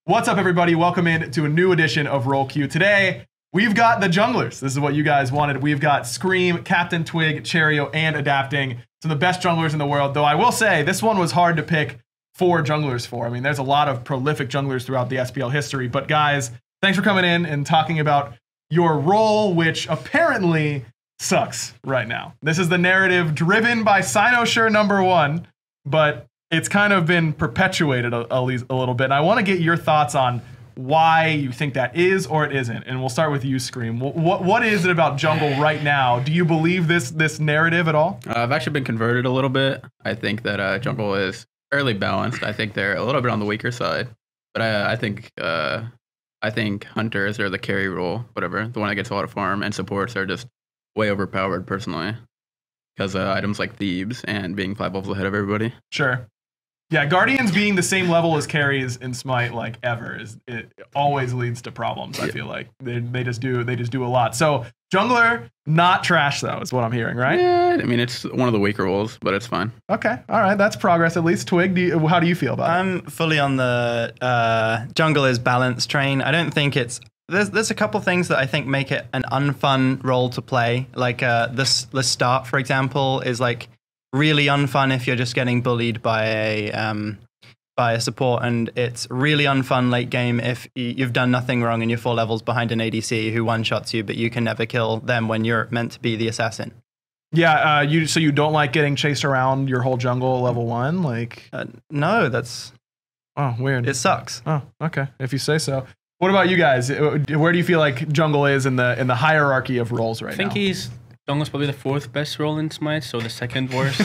What's up, everybody? Welcome in to a new edition of Roll Q. Today, we've got the junglers. This is what you guys wanted. We've got Scream, Captain Twig, Cherio, and Adapting. Some of the best junglers in the world, though I will say this one was hard to pick 4 junglers for. I mean, there's a lot of prolific junglers throughout the SPL history. But guys, thanks for coming in and talking about your role, which apparently sucks right now. This is the narrative driven by Sinosure #1, but it's kind of been perpetuated a little bit. And I want to get your thoughts on why you think that is or it isn't. And we'll start with you, Scream. What is it about jungle right now? Do you believe this narrative at all? I've actually been converted a little bit. I think that jungle is fairly balanced. I think they're a little bit on the weaker side, but I think hunters or the carry role, whatever, the one that gets a lot of farm, and supports are just way overpowered personally, because items like Thebes and being 5 levels ahead of everybody. Sure. Yeah, Guardians being the same level as carries in Smite like ever it always leads to problems. I feel like they just do a lot. So jungler not trash though is what I'm hearing, right? Yeah, I mean it's one of the weaker roles, but it's fine. Okay, all right, that's progress at least. Twig, how do you feel about it? I'm fully on the jungle is balance train. I don't think it's there's a couple things that I think make it an unfun role to play. Like the start, for example, is like really unfun if you're just getting bullied by a support, and it's really unfun late game if you've done nothing wrong and you're 4 levels behind an ADC who one-shots you, but you can never kill them when you're meant to be the assassin. Yeah, so you don't like getting chased around your whole jungle level 1? Like no, that's weird. It sucks. Oh, okay, if you say so. What about you guys? Where do you feel like jungle is in the hierarchy of roles right now? I think jungle's probably the 4th best role in Smite, so the 2nd worst.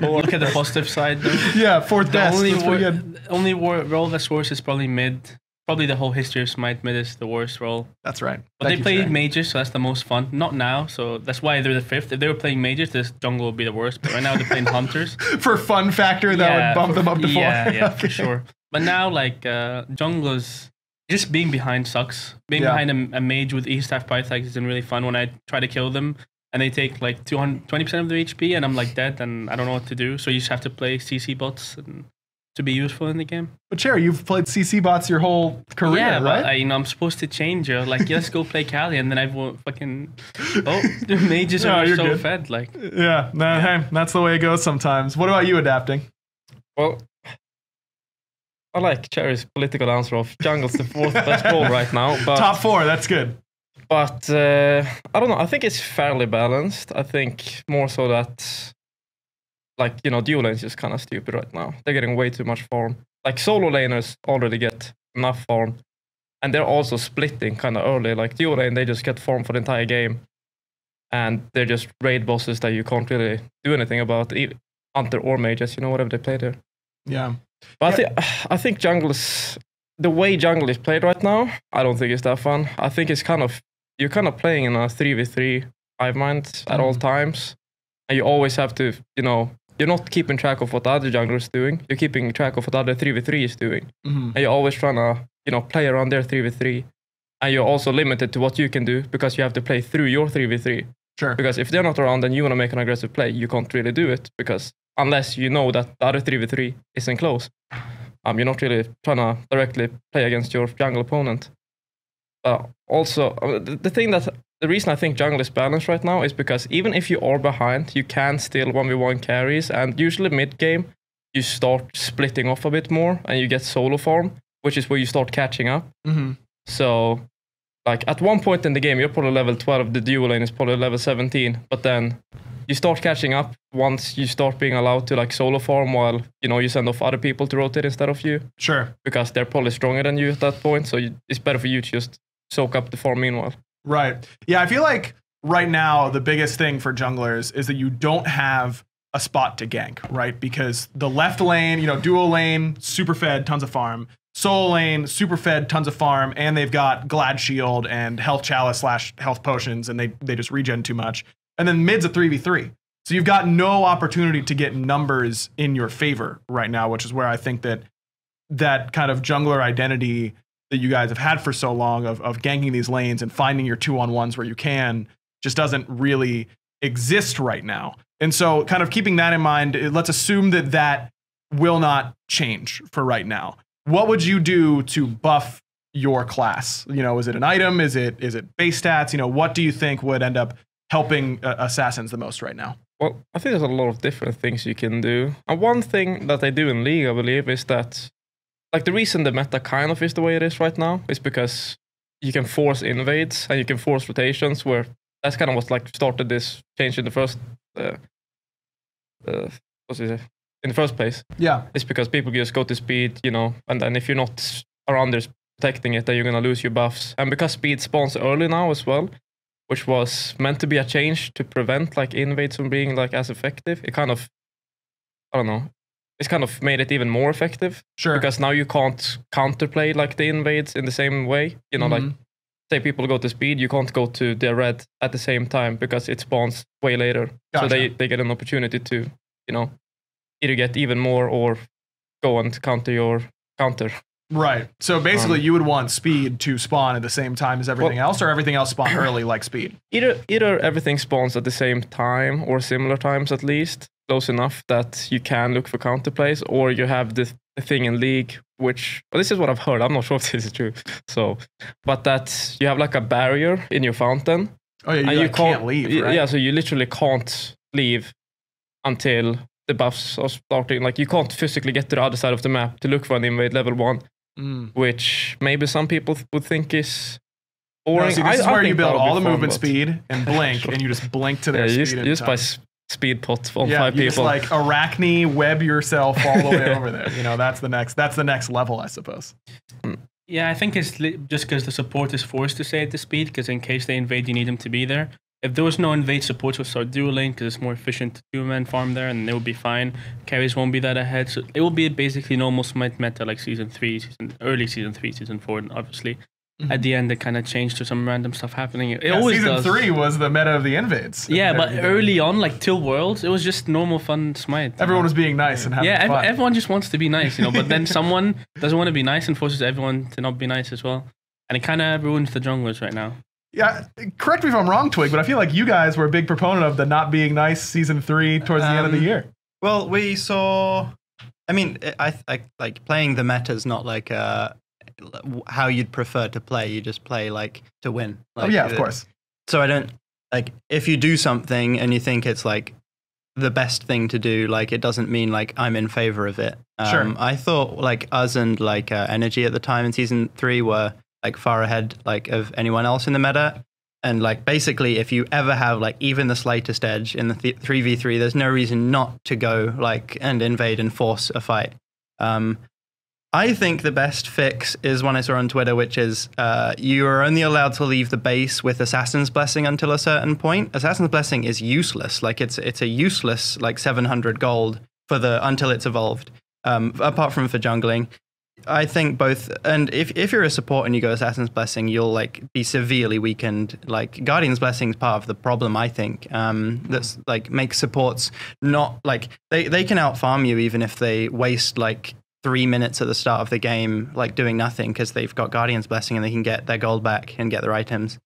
Look at the positive side, though. Yeah, 4th best. The only role that's worse is probably mid. Probably the whole history of Smite, mid is the worst role. That's right. But they play mages, so that's the most fun. Not now, so that's why they're the 5th. If they were playing mages, this jungle would be the worst. But right now they're playing hunters. For fun factor, that would bump them up to 4. Yeah, for sure. But now, like, junglers, just being behind sucks. Being behind a mage with E-Staff Pythag isn't really fun when I try to kill them and they take like 20% of their HP and I'm like dead and I don't know what to do. So you just have to play CC bots to be useful in the game. But Cherry, you've played CC bots your whole career, yeah, right? But I'm supposed to change it. Like, let's go play Kali, and then I won't fucking... Oh, the mages are so good. Fed. Like, yeah, hey, that's the way it goes sometimes. What about you, Adapting? Well, I like Cherry's political answer of jungle's the 4th best role right now. But, top 4, that's good. But I don't know. I think it's fairly balanced. I think more so that, like, you know, dual lane is just kind of stupid right now. They're getting way too much farm. Like, solo laners already get enough farm. And they're also splitting kind of early. Like, dual lane, they just get farm for the entire game. And they're just raid bosses that you can't really do anything about. Hunter or mages, you know, whatever they play there. Yeah. But I think jungle is... The way jungle is played right now, I don't think it's that fun. I think it's kind of... You're kind of playing in a 3v3 hive mind at all times. And you always have to, you know... You're not keeping track of what the other jungler is doing. You're keeping track of what the other 3v3 is doing. And you're always trying to, you know, play around their 3v3. And you're also limited to what you can do because you have to play through your 3v3. Sure. Because if they're not around and you want to make an aggressive play, you can't really do it because unless you know that the other 3v3 isn't close, you're not really trying to directly play against your jungle opponent. Also, the reason I think jungle is balanced right now is because even if you are behind, you can still 1v1 carries, and usually mid-game, you start splitting off a bit more, and you get solo farm, which is where you start catching up. So, like, at one point in the game, you're probably level 12, the dual lane is probably level 17, but then you start catching up once you start being allowed to, like, solo farm while, you know, you send off other people to rotate instead of you. Sure. Because they're probably stronger than you at that point, so it's better for you to just soak up the farm meanwhile. Right. Yeah, I feel like right now the biggest thing for junglers is that you don't have a spot to gank, right? Because the left lane, you know, dual lane, super fed, tons of farm. Solo lane, super fed, tons of farm, and they've got Glad Shield and Health Chalice / Health Potions, and they just regen too much. And then mid's a 3v3. So you've got no opportunity to get numbers in your favor right now, which is where I think that kind of jungler identity that you guys have had for so long of ganking these lanes and finding your 2-on-1s where you can just doesn't really exist right now. And so kind of keeping that in mind, let's assume that will not change for right now. what would you do to buff your class? You know, is it an item? Is it base stats? You know, what do you think would end up helping assassins the most right now? Well, I think there's a lot of different things you can do. And one thing that they do in League, I believe, is that like the reason the meta kind of is the way it is right now is because you can force invades and you can force rotations, where that's kind of what like started this change in the first in the first place. Yeah. It's because people just go to speed, you know, and then if you're not around there protecting it, then you're gonna lose your buffs. And because speed spawns early now as well, which was meant to be a change to prevent like invades from being like as effective, it kind of, I don't know, it's kind of made it even more effective. Sure. Because now you can't counterplay like the invades in the same way. You know, like say people go to speed, you can't go to the red at the same time because it spawns way later. Gotcha. So they get an opportunity to, you know, either get even more or go and counter your counter. Right. So basically, you would want speed to spawn at the same time as everything else, or everything else spawn early like speed? Either everything spawns at the same time or similar times at least, close enough that you can look for counterplays, or you have the thing in League, which, well, this is what I've heard. I'm not sure if this is true. So, but that you have like a barrier in your fountain. Oh yeah, you can't leave, right? Yeah, so you literally can't leave until the buffs are starting. Like you can't physically get to the other side of the map to look for an invade level 1. Which maybe some people would think is boring. No, see, this is where you build all the fun, movement speed and blink, and you just blink to their speed. You just buy speed pots on 5 you people. Just like arachne web yourself all the way over there. You know, that's the next level, I suppose. Yeah, I think it's just because the support is forced to stay at the speed, because in case they invade, you need them to be there. If there was no invade, supports will start dueling because it's more efficient to two-man farm there, and they will be fine. Carries won't be that ahead, so it will be basically normal Smite meta like Season 3, early Season 3, Season 4, and obviously. At the end, it kind of changed to some random stuff happening. It always Season does. 3 was the meta of the invades. Yeah, but early on, like till Worlds, it was just normal fun Smite. Everyone was being nice and having fun. Everyone just wants to be nice, you know. But then someone doesn't want to be nice and forces everyone to not be nice as well, and it kind of ruins the junglers right now. Yeah, correct me if I'm wrong, Twig, but I feel like you guys were a big proponent of the not being nice Season 3 towards the end of the year. Well, we saw. I mean, I like playing the meta is not like how you'd prefer to play. You just play like to win. Like, oh yeah, of course. So I don't like if you do something and you think it's like the best thing to do. Like it doesn't mean like I'm in favor of it. Sure. I thought like us and like Energy at the time in Season 3 were like far ahead like of anyone else in the meta. And like basically if you ever have like even the slightest edge in the 3v3, there's no reason not to go like and invade and force a fight. I think the best fix is one I saw on Twitter, which is you are only allowed to leave the base with Assassin's Blessing until a certain point. Assassin's Blessing is useless. Like it's a useless like 700 gold for until it's evolved. Apart from for jungling. I think both, and if you're a support and you go Assassin's Blessing, you'll like be severely weakened. Like Guardian's Blessing is part of the problem, I think. That's like makes supports not like they can out farm you even if they waste like 3 minutes at the start of the game, like doing nothing because they've got Guardian's Blessing and they can get their gold back and get their items.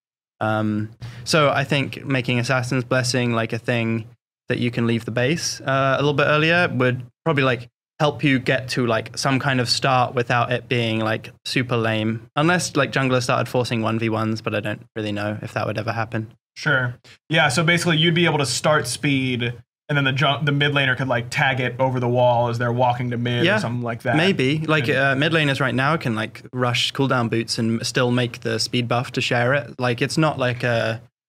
So I think making Assassin's Blessing like a thing that you can leave the base a little bit earlier would probably like help you get to like some kind of start without it being like super lame. Unless like junglers started forcing 1v1s, but I don't really know if that would ever happen. Sure. Yeah, so basically you'd be able to start speed and then the mid laner could like tag it over the wall as they're walking to mid or something like that. Maybe. Like mid laners right now can like rush cooldown boots and still make the speed buff to share it. Like it's not like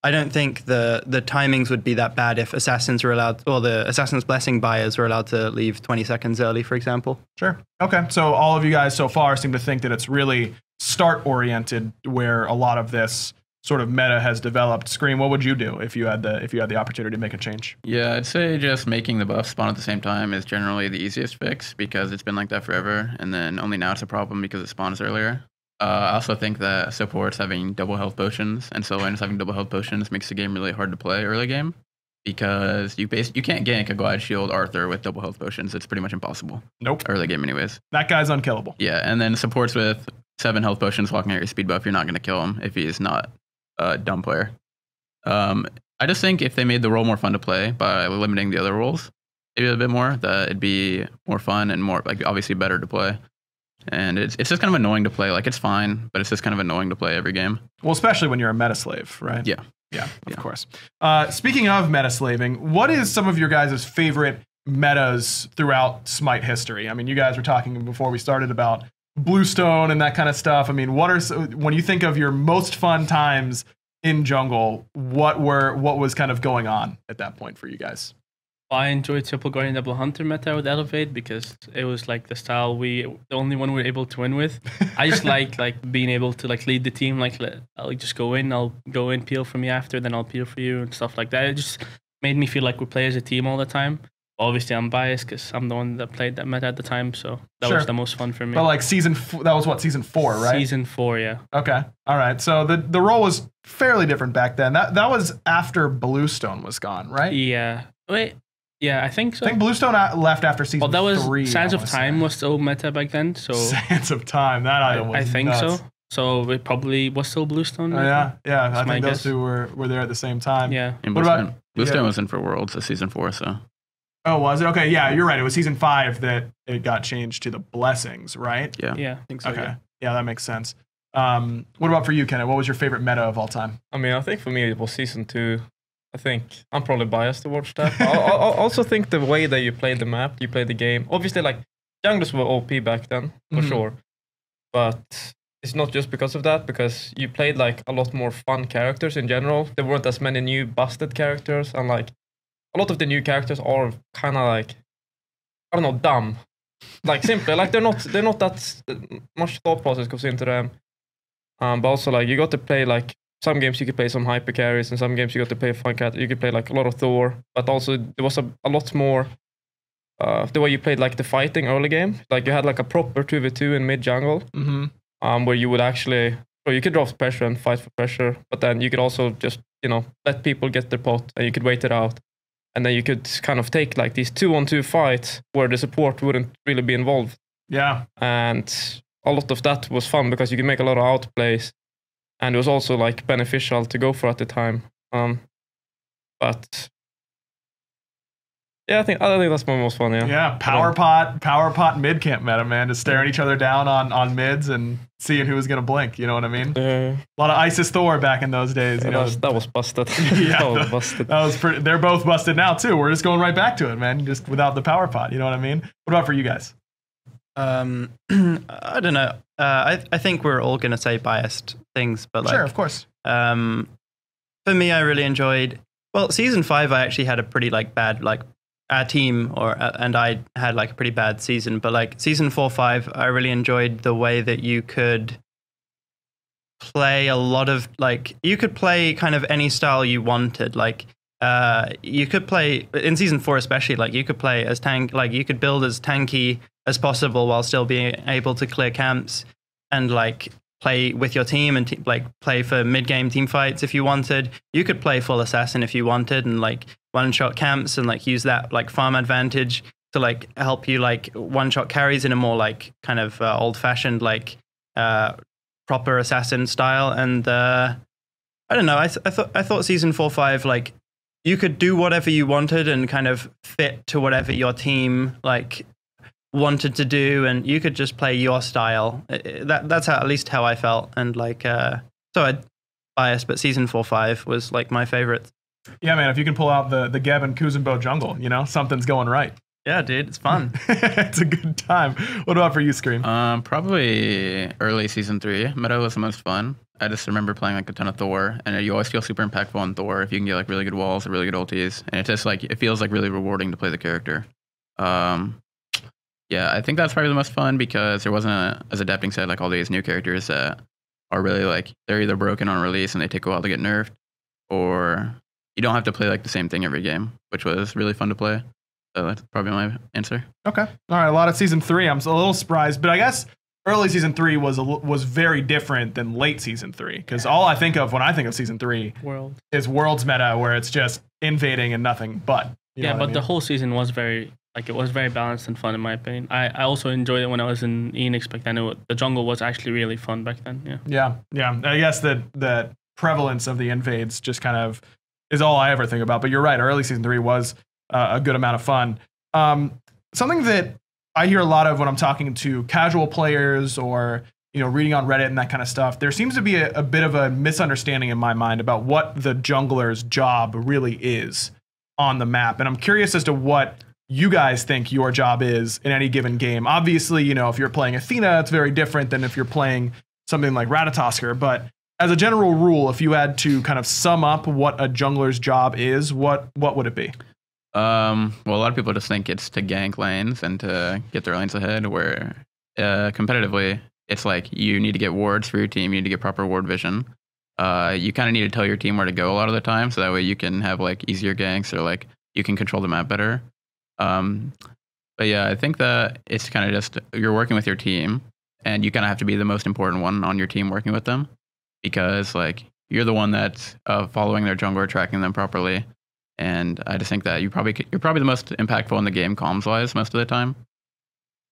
I don't think the timings would be that bad if assassins were allowed, or the Assassin's Blessing buyers were allowed to leave 20 seconds early, for example. Sure. Okay. So all of you guys so far seem to think that it's really start oriented where a lot of this sort of meta has developed. Scream, what would you do if you had the opportunity to make a change? Yeah, I'd say just making the buff spawn at the same time is generally the easiest fix because it's been like that forever, and then only now it's a problem because it spawns earlier. I also think that supports having double health potions and solo laners having double health potions makes the game really hard to play early game because you can't gank a Glide Shield Arthur with double health potions. It's pretty much impossible. Nope. Early game anyways. That guy's unkillable. Yeah, and then supports with 7 health potions walking at your speed buff, you're not going to kill him if he is not a dumb player. I just think if they made the role more fun to play by limiting the other roles maybe a bit more, that it'd be more fun and more like obviously better to play. and it's just kind of annoying to play. Like it's fine, but it's just kind of annoying to play every game. Well, especially when you're a meta slave, right? Yeah. Yeah, of course. Speaking of meta slaving, what is some of your guys' favorite metas throughout Smite history? I mean, you guys were talking before we started about Bluestone and that kind of stuff. I mean, when you think of your most fun times in jungle, what was kind of going on at that point for you guys? I enjoyed Triple Guardian Double Hunter meta with Elevate because it was like the style the only one we were able to win with. I just like being able to like lead the team. Like I'll just go in, peel for me after, then I'll peel for you and stuff like that. It just made me feel like we play as a team all the time. Obviously, I'm biased because I'm the one that played that meta at the time, so that was the most fun for me. But like that was what, season 4, right? Season 4, yeah. Okay, all right. So the role was fairly different back then. That was after Bluestone was gone, right? Yeah. Wait. Yeah, I think so. I think Bluestone left after season 3. Well, that was Sands of Time was still meta back then, so Sands of Time. That item was I think nuts. so. So it probably was still Bluestone. Yeah. I think those guess. two were there at the same time. Yeah. And What about Bluestone was in for Worlds, so season 4. So Oh, was it? Okay, yeah, you're right. It was season 5 that it got changed to the Blessings, right? yeah. Yeah, I think so. Okay, yeah, that makes sense. What about for you, Kenneth? What was your favorite meta of all time? I mean, I think for me it was season 2. I think I'm probably biased towards that. I also think the way that you play the map, you play the game. Obviously, like junglers were OP back then for sure, but it's not just because of that. Because you played like a lot more fun characters in general. There weren't as many new busted characters, and like a lot of the new characters are kind of like, I don't know, dumb. Like simply, like they're not that much thought process goes into them. But also like you got to play like. Some games you could play some hyper carries, and some games you got to play fun cat. You could play like a lot of Thor, but also there was a lot more the way you played like the fighting early game. Like you had like a proper 2v2 in mid jungle, where you would actually, so you could drop pressure and fight for pressure, but then you could also just let people get their pot, and you could wait it out, and then you could kind of take like these 2-on-2 fights where the support wouldn't really be involved. Yeah, and a lot of that was fun because you could make a lot of outplays. And it was also like beneficial to go for at the time. But yeah, I think that's my most fun. Yeah, power pot mid camp meta, man, just staring each other down on mids and seeing who was gonna blink. You know what I mean? A lot of Isis Thor back in those days. You know, that was busted. Yeah, that was busted. That was pretty. They're both busted now too. We're just going right back to it, man. Just without the power pot. You know what I mean? What about for you guys? I don't know. I think we're all gonna say biased things, but like, sure, of course. For me, I really enjoyed. Well, season 5, I actually had a pretty like bad like team, and I had like a pretty bad season. But like season 4, 5, I really enjoyed the way that you could play a lot of like you could play kind of any style you wanted. Like you could play in season 4 especially. Like you could play as tank. Like you could build as tanky as possible while still being able to clear camps and like play with your team and like play for mid-game team fights if you wanted. You could play full assassin if you wanted and like one-shot camps and like use that like farm advantage to like help you like one-shot carries in a more like kind of old-fashioned like proper assassin style. And I don't know, I thought season 4, 5 like you could do whatever you wanted and kind of fit to whatever your team like wanted to do, and you could just play your style. That's at least how I felt. And like so I biased, but season 4, 5 was like my favorite. Yeah, man, if you can pull out the Geb and Kuzenbo jungle, something's going right. Yeah, dude, it's fun. It's a good time. What about for you, Scream? Probably early season 3 meta was the most fun. I just remember playing like a ton of Thor, and you always feel super impactful on Thor if you can get like really good walls or really good ultis, and it just like it feels like really rewarding to play the character. Yeah, I think that's probably the most fun because there wasn't, as Adapting said, like all these new characters that are really like, they're either broken on release and they take a while to get nerfed, or you don't have to play like the same thing every game, which was really fun to play. So that's probably my answer. Okay. All right. A lot of season 3. I'm a little surprised, but I guess early season 3 was very different than late season 3, because all I think of when I think of season 3 is Worlds meta, where it's just invading and nothing but. Yeah, but the whole season was very balanced and fun in my opinion. I also enjoyed it when I was in Enix back then. The jungle was actually really fun back then. Yeah. I guess that prevalence of the invades just kind of is all I ever think about. But you're right. Early season 3 was a good amount of fun. Something that I hear a lot of when I'm talking to casual players or reading on Reddit and that kind of stuff, there seems to be a bit of a misunderstanding in my mind about what the jungler's job really is on the map. And I'm curious as to what you guys think your job is in any given game. Obviously, if you're playing Athena, it's very different than if you're playing something like Ratatoskr. But as a general rule, if you had to kind of sum up what a jungler's job is, what would it be? Well, a lot of people just think it's to gank lanes and to get their lanes ahead, where competitively, it's like you need to get wards for your team. You need to get proper ward vision. You kind of need to tell your team where to go a lot of the time, so that way you can have like easier ganks or like you can control the map better. But yeah, I think that it's kind of just you're working with your team, and you kind of have to be the most important one on your team working with them, because like you're the one that's following their jungler, tracking them properly. And I just think that you're probably the most impactful in the game comms wise most of the time.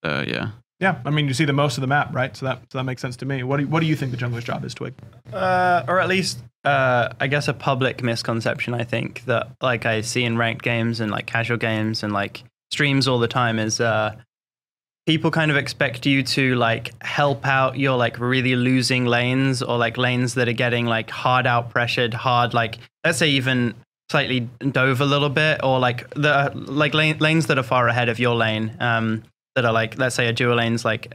So yeah. Yeah, I mean, you see the most of the map, right? So that makes sense to me. What do you think the jungler's job is, Twig? Or at least, I guess, a public misconception. I think that like I see in ranked games and like casual games and like streams all the time is people kind of expect you to like help out your like really losing lanes, or like lanes that are getting like hard out pressured, hard like let's say even slightly dove a little bit, or like the like lanes that are far ahead of your lane. That are like, let's say a dual lane's like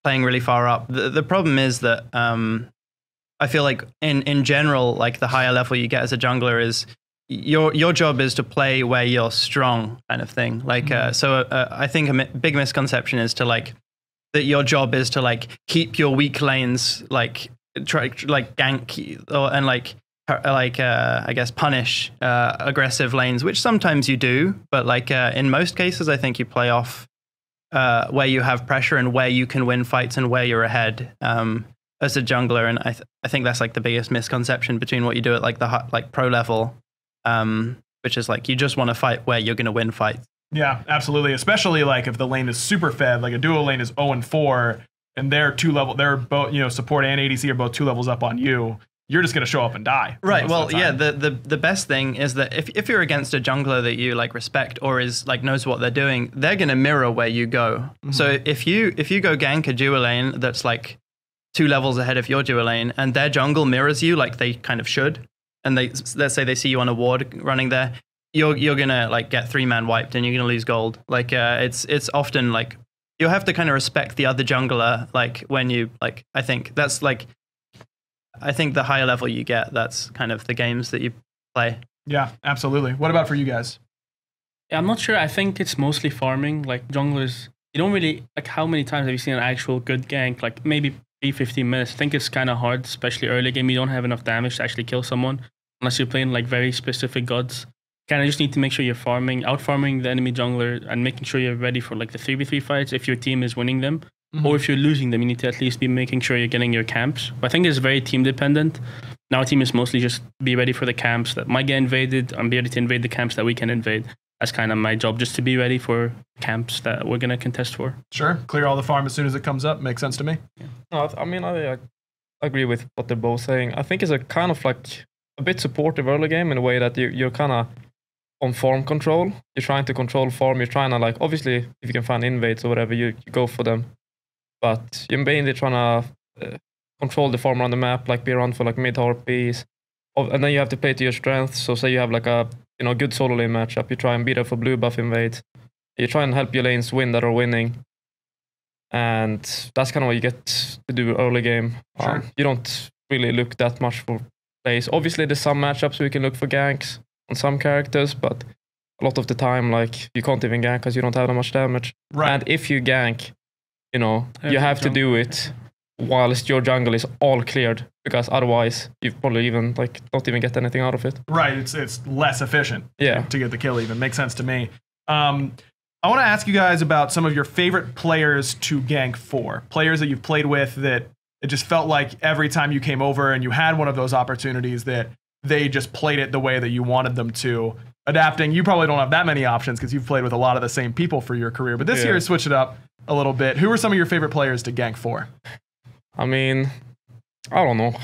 playing really far up. The problem is that I feel like in general, like the higher level you get as a jungler is your job is to play where you're strong, kind of thing. Like I think a big misconception is to like that your job is to like keep your weak lanes like try like gank and like I guess punish aggressive lanes, which sometimes you do, but like in most cases I think you play off where you have pressure and where you can win fights and where you're ahead as a jungler. And I think that's like the biggest misconception between what you do at like the pro level, which is like you just want to fight where you're going to win fights. Yeah, absolutely. Especially like if the lane is super fed, like a duo lane is 0-4 and they're both, support and ADC are both 2 levels up on you. You're just going to show up and die. Right. Well, yeah, the best thing is that if you're against a jungler that you like respect or is like knows what they're doing, they're going to mirror where you go. Mm-hmm. So if you go gank a dual lane that's like 2 levels ahead of your dual lane and their jungle mirrors you like they kind of should, and let's say they see you on a ward running there, you're going to like get 3-man wiped and you're going to lose gold. Like it's often like you have to kind of respect the other jungler, like when you like I think the higher level you get, that's kind of the games that you play. Yeah, absolutely. What about for you guys? Yeah, I'm not sure. I think it's mostly farming. Like junglers, you don't really like. How many times have you seen an actual good gank? Like maybe 15 minutes. I think it's kind of hard, especially early game. You don't have enough damage to actually kill someone unless you're playing like very specific gods. Kind of just need to make sure you're out farming the enemy jungler and making sure you're ready for like the 3v3 fights if your team is winning them. Mm-hmm. Or if you're losing them, you need to at least be making sure you're getting your camps. But I think it's very team dependent. Now, our team is mostly just be ready for the camps that might get invaded and be ready to invade the camps that we can invade. That's kind of my job, just to be ready for camps that we're going to contest for. Sure. Clear all the farm as soon as it comes up. Makes sense to me. Yeah. No, I mean, I agree with what they're both saying. I think it's a kind of like a bit supportive early game in a way that you're kind of on farm control. You're trying to control farm. You're trying to like, obviously, if you can find invades or whatever, you go for them. But you're mainly trying to control the farm around the map, like be around for like mid harpies, and then you have to play to your strengths. So say you have like a good solo lane matchup, you try and beat up for blue buff invades. You try and help your lanes win that are winning, and that's kind of what you get to do early game. Sure. You don't really look that much for plays. Obviously, there's some matchups where you can look for ganks on some characters, but a lot of the time, like you can't even gank because you don't have that much damage. Right. And if you gank, you have to do it whilst your jungle is all cleared, because otherwise you probably even like don't even get anything out of it. Right, it's less efficient. Yeah. To get the kill even. Makes sense to me. I want to ask you guys about some of your favorite players to gank for. Players that you've played with that it just felt like every time you came over and you had one of those opportunities that they just played it the way that you wanted them to. Adapting, you probably don't have that many options because you've played with a lot of the same people for your career, but this year switch it up a little bit. Who are some of your favorite players to gank for? I mean, I don't know.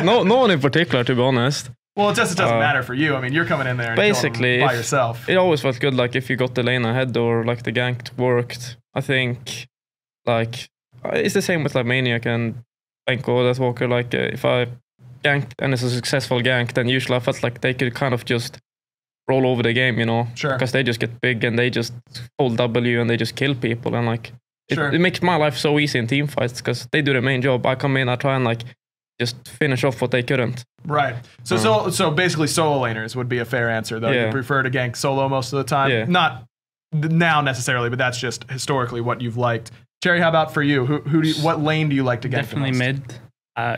no one in particular, to be honest. Well, it just doesn't matter for you. I mean, you're coming in there and basically by yourself. It always felt good, like if you got the lane ahead or like the gank worked. I think like it's the same with like Maniac and Benko, that Walker. Like if I ganked and it's a successful gank, then usually I felt like they could kind of just roll over the game, you know, Sure. because they just get big and they just hold W and they just kill people, and like it makes my life so easy in team fights because they do the main job. I come in, I try and like just finish off what they couldn't. Right. So basically solo laners would be a fair answer, though. Yeah. You prefer to gank solo most of the time. Yeah. Not now necessarily, but that's just historically what you've liked. Cherry, how about for you? What lane do you like to gank? Definitely the most? mid.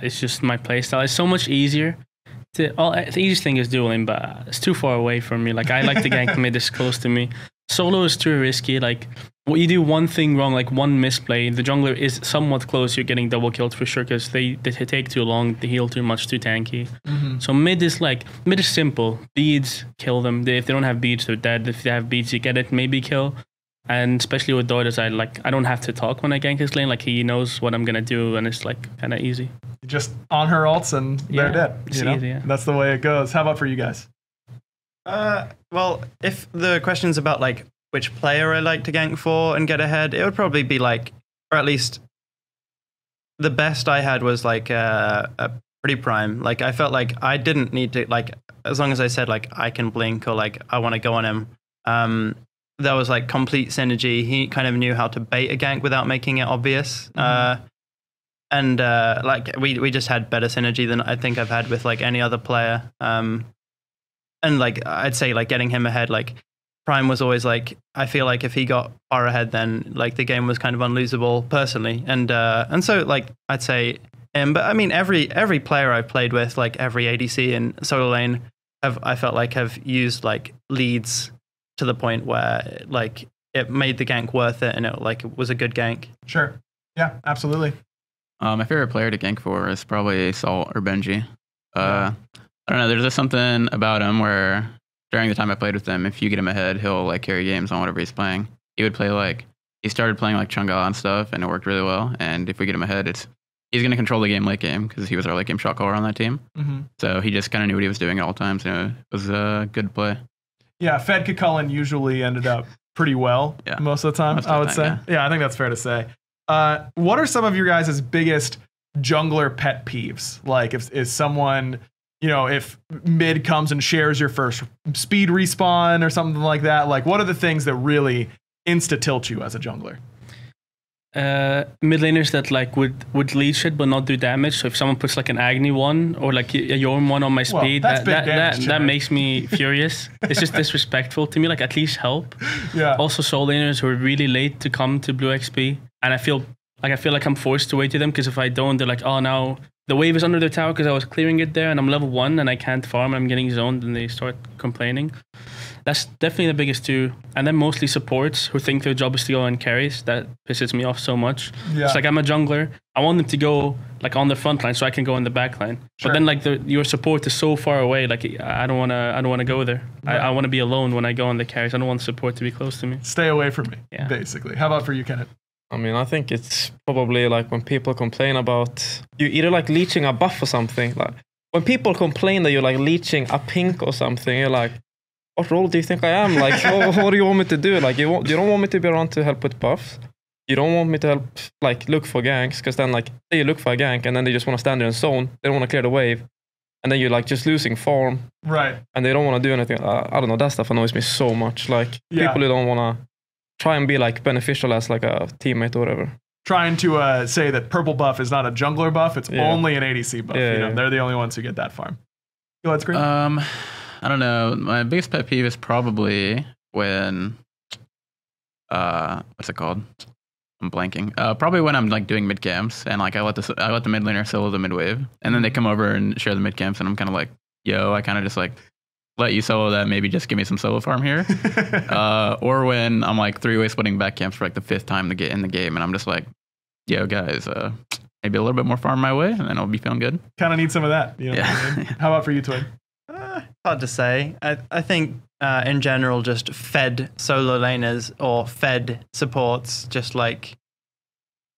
It's just my playstyle. It's so much easier. The easiest thing is dueling, but it's too far away from me. Like I like to gank mid, it's close to me. Solo is too risky. Like what you do one thing wrong, like one misplay, the jungler is somewhat close. You're getting double killed for sure because they take too long, they heal too much, too tanky. So mid is simple. Beads, kill them. If they don't have beads, they're dead. If they have beads, you get it, maybe kill. And especially with Doidas, I don't have to talk when I gank his lane. Like he knows what I'm gonna do, and it's like kind of easy. Just on her ults and they're dead. It's You know? easy, yeah. That's the way it goes. How about for you guys? Well, if the question's about like which player I like to gank for and get ahead, it would probably be like, or at least the best I had was like a pretty prime. Like I felt like I didn't need to, like, as long as I said like I can blink or like I want to go on him, there was like complete synergy. He kind of knew how to bait a gank without making it obvious. And like we just had better synergy than I think I've had with like any other player. And like I'd say like getting him ahead, like Prime was always like, I feel like if he got far ahead, then like the game was kind of unlosable personally. And so like I'd say him, but I mean every player I've played with, like every ADC in solo lane I felt like have used like leads to the point where like it made the gank worth it and it like was a good gank. Sure. Yeah, absolutely. My favorite player to gank for is probably Salt or Benji. I don't know. There's just something about him where during the time I played with him, if you get him ahead, he'll like carry games on whatever he's playing. He would play like, he started playing like Chang'e and stuff, and it worked really well. And if we get him ahead, he's going to control the game late game because he was our late game shot caller on that team. So he just kind of knew what he was doing at all times. And it was a good play. Yeah, Fed Cullen usually ended up pretty well most of the time, I would say. Yeah, I think that's fair to say. What are some of your guys' biggest jungler pet peeves? Like if someone, you know, if mid comes and shares your first speed respawn or something like that, like what are the things that really insta-tilt you as a jungler? Mid laners that like would lead shit but not do damage. So if someone puts like an Agni one or like a Yorm one on my speed, that makes me furious. It's just disrespectful to me. Like at least help. Yeah. Also soul laners who are really late to come to blue XP, and I feel like I'm forced to wait to them because if I don't, they're like, oh, now the wave is under their tower because I was clearing it there and I'm level 1 and I can't farm and I'm getting zoned, and they start complaining. That's definitely the biggest two. And then mostly supports who think their job is to go on carries. That pisses me off so much. Yeah. It's like I'm a jungler. I want them to go like on the front line so I can go in the back line. Sure. But then like your support is so far away. Like I don't wanna go there. Right. I want to be alone when I go on the carries. I don't want the support to be close to me. Stay away from me, basically. How about for you, Kenneth? I mean, I think it's probably like when people complain about you either like leeching a buff or something. Like when people complain that you're like leeching a pink or something, you're like, what role do you think I am? Like, what do you want me to do? Like, you don't want me to be around to help with buffs. You don't want me to help, like, look for ganks, because then, like, say you look for a gank, and then they just want to stand there in zone. They don't want to clear the wave. And then you're, like, just losing farm. Right. And they don't want to do anything. I don't know, that stuff annoys me so much. Like, people who don't want to try and be, like, beneficial as, like, a teammate or whatever. Trying to say that purple buff is not a jungler buff, it's only an ADC buff. You know, they're the only ones who get that farm. Go ahead, Scream. I don't know. My biggest pet peeve is probably when, what's it called? I'm blanking. Probably when I'm like doing mid camps and like I let the mid laner solo the mid wave, and then they come over and share the mid camps, and I'm kind of like, yo, I kind of just like let you solo that. Maybe just give me some solo farm here. Or when I'm like 3-way splitting back camps for like the 5th time to get in the game, and I'm just like, yo guys, maybe a little bit more farm my way, and then I'll be feeling good. Kind of need some of that. You know what I mean? How about for you, Twig? Hard to say. I think in general, just fed solo laners or fed supports, just like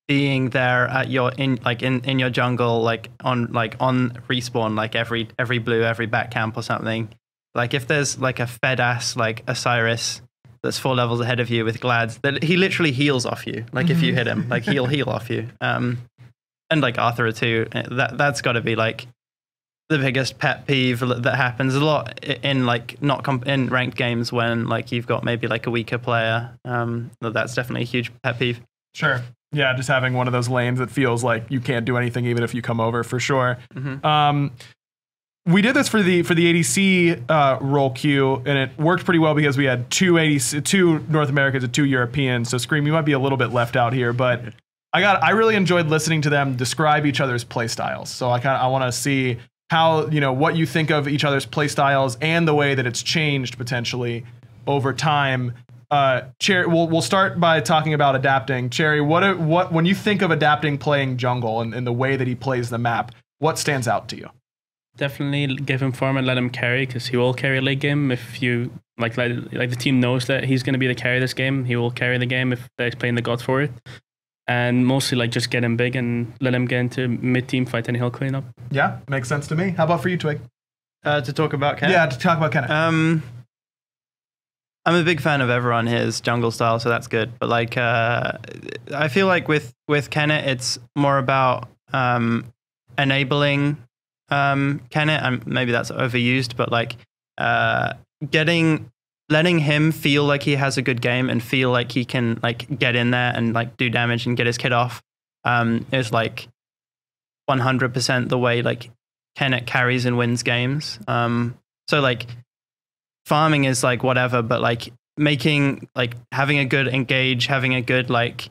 being there at your in your jungle, like on respawn, like every blue, every back camp or something. Like if there's like a fed ass like Osiris that's 4 levels ahead of you with Glads. That he literally heals off you. Like if you hit him, like he'll heal off you. And like Arthur too. That's got to be like the biggest pet peeve that happens a lot in like in ranked games when like you've got maybe like a weaker player. That's definitely a huge pet peeve. Sure. Yeah, just having one of those lanes that feels like you can't do anything even if you come over, for sure. We did this for the ADC role queue, and it worked pretty well because we had 2 North Americans and 2 Europeans. So Scream, you might be a little bit left out here, but I really enjoyed listening to them describe each other's play styles. So I want to see how, what you think of each other's play styles and the way that it's changed potentially over time. Cherry, we'll start by talking about adapting. Cherry, what when you think of adapting playing jungle and the way that he plays the map, what stands out to you? Definitely give him farm and let him carry, because he will carry late game. If you like the team knows that he's going to be the carry this game, he will carry the game if they're playing the god for it. And mostly like just get him big and let him get into mid team fight and he'll clean up. Yeah, makes sense to me. How about for you, Twig? To talk about Kenneth? Yeah, to talk about Kenneth. I'm a big fan of everyone his jungle style, so that's good. But like, I feel like with Kenneth, it's more about enabling Kenneth, and maybe that's overused, but like letting him feel like he has a good game and feel like he can like get in there and like do damage and get his kid off is like 100% the way like Kenneth carries and wins games. So like farming is like whatever, but like making like having a good engage, having a good like